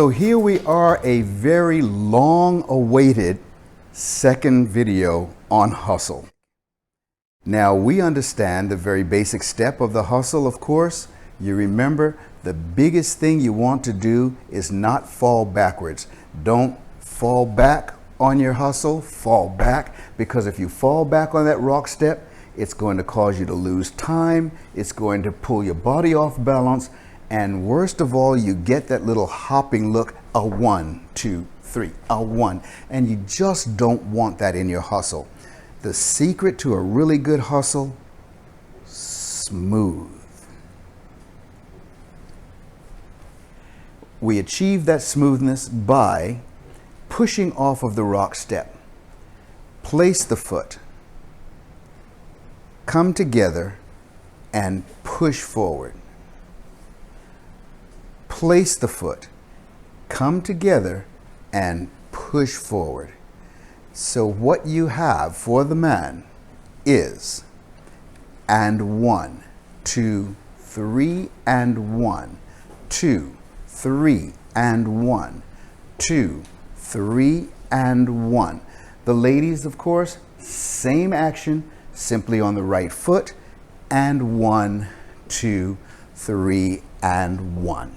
So here we are, a very long-awaited second video on hustle. Now we understand the very basic step of the hustle, of course. You remember the biggest thing you want to do is not fall backwards. Don't fall back on your hustle, fall back, because if you fall back on that rock step, it's going to cause you to lose time, it's going to pull your body off balance, and worst of all, you get that little hopping look, a 1, 2, 3, a 1, and you just don't want that in your hustle. The secret to a really good hustle, smooth. We achieve that smoothness by pushing off of the rock step. Place the foot, come together, and push forward. Place the foot, come together, and push forward. So what you have for the man is and 1, 2, 3, and 1, 2, 3, and 1, 2, 3, and 1. The ladies, of course, same action, simply on the right foot, and 1, 2, 3, and 1.